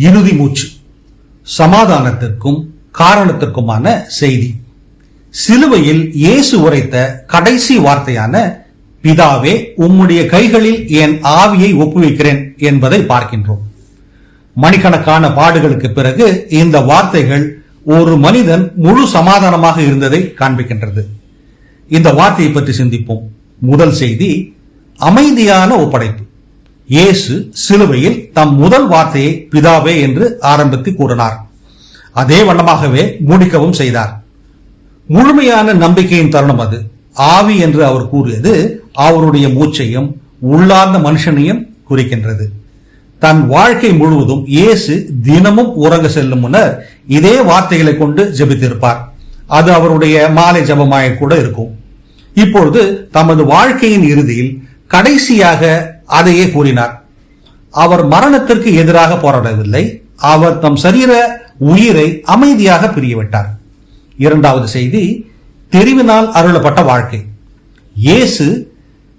இறுதி மூச்சு, சமாதானத்திற்கும் காரணத்திற்குமான செய்தி. சிலுவையில் இயேசு உரைத்த கடைசி வார்த்தையான பிதாவே உம்முடைய கைகளில் என் ஆவியை ஒப்புவிக்கிறேன் என்பதை பார்க்கின்றோம். மணிக்கணக்கான பாடுகளுக்கு பிறகு இந்த வார்த்தைகள் ஒரு மனிதன் முழு சமாதானமாக இருந்ததை காண்பிக்கின்றது. இந்த வார்த்தையை பற்றி சிந்திப்போம். முதல் செய்தி, அமைதியான ஒப்படைப்பு. இயேசு சிலுவையில் தம் முதல் வார்த்தையை பிதாவே என்று ஆரம்பித்து கூறினார். அதே வண்ணமாகவே முடிக்கவும் செய்தார். முழுமையான நம்பிக்கையின் தருணம் அது. ஆவி என்று அவர் கூறியது அவருடைய மூச்சையும் உள்ளார்ந்த மனுஷனையும் குறிக்கின்றது. தன் வாழ்க்கை முழுவதும் இயேசு தினமும் உறங்க செல்லும் முன்னர் இதே வார்த்தைகளை கொண்டு ஜெபித்திருப்பார். அது அவருடைய மாலை ஜெபமாய் கூட இருக்கும். இப்பொழுது தமது வாழ்க்கையின் இறுதியில் கடைசியாக அதையே கூறினார். அவர் மரணத்திற்கு எதிராக போராடவில்லை. அவர் தம் சரீர உயிரை அமைதியாக பிரியவிட்டார். இரண்டாவது செய்தி, தெரிவினால் அருளப்பட்ட வாழ்க்கை. இயேசு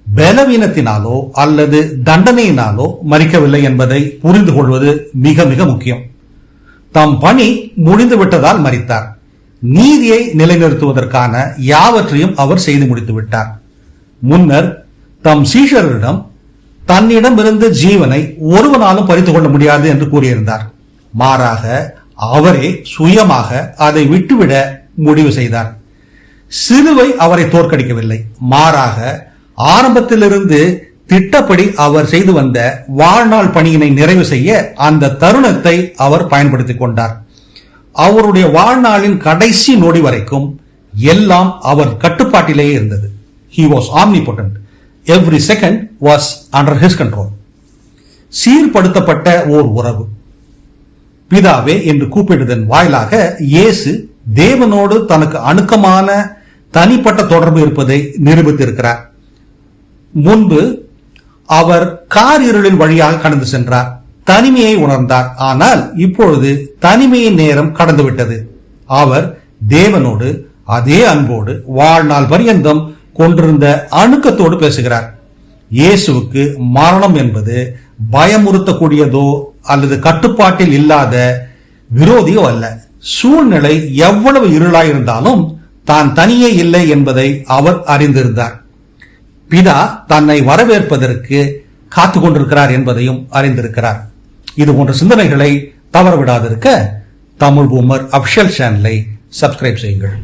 பலவீனத்தினாலோ அல்லது தண்டனையினாலோ மரிக்கவில்லை என்பதை புரிந்து கொள்வது மிக மிக முக்கியம். தம் பணி முடிந்துவிட்டதால் மரித்தார். நீதியை நிலைநிறுத்துவதற்கான யாவற்றையும் அவர் செய்து முடித்து விட்டார். முன்னர் தம் சீஷரிடம் தன்னிடமிருந்து ஜீவனை ஒருவனாலும் பறித்துக் கொள்ள முடியாது என்று கூறியிருந்தார். மாறாக அவரே சுயமாக அதை விட்டுவிட முடிவு செய்தார். சிலுவை அவரை தோற்கடிக்கவில்லை. மாறாக ஆரம்பத்திலிருந்து திட்டப்படி அவர் செய்து வந்த வாழ்நாள் பணியினை நிறைவு செய்ய அந்த தருணத்தை அவர் பயன்படுத்திக் கொண்டார். அவருடைய வாழ்நாளின் கடைசி நொடி வரைக்கும் எல்லாம் அவர் கட்டுப்பாட்டிலேயே இருந்தது. He was omnipotent. Every second was under his control. சீர்படுத்தப்பட்ட ஓர் உறவு. பிதாவே என்று கூப்பிடுதன் வாயிலாக இயேசு தேவனோடு தனக்கு அணுக்கமான தனிப்பட்ட தொடர்பு இருப்பதை நிரூபித்திருக்கிறார். முன்பு அவர் கார் இருளின் வழியாக கடந்து சென்றார், தனிமையை உணர்ந்தார். ஆனால் இப்பொழுது தனிமையின் நேரம் கடந்துவிட்டது. அவர் தேவனோடு அதே அன்போடு வாழ்நாள் பரியந்தம் கொண்டிருந்த அணுக்கத்தோடு பேசுகிறார். இயேசுவுக்கு மரணம் என்பது பயமுறுத்தக்கூடியதோ அல்லது கட்டுப்பாட்டில் இல்லாத விரோதியோ அல்ல. சூழ்நிலை எவ்வளவு இருளாயிருந்தாலும் தான் தனியே இல்லை என்பதை அவர் அறிந்திருந்தார். பிதா தன்னை வரவேற்பதற்கு காத்து கொண்டிருக்கிறார் என்பதையும் அறிந்திருக்கிறார். இது போன்ற சிந்தனைகளை தவறவிடாதிருக்க தமிழ் பூமர் அபிஷியல் சேனலை சப்ஸ்கிரைப் செய்யுங்கள்.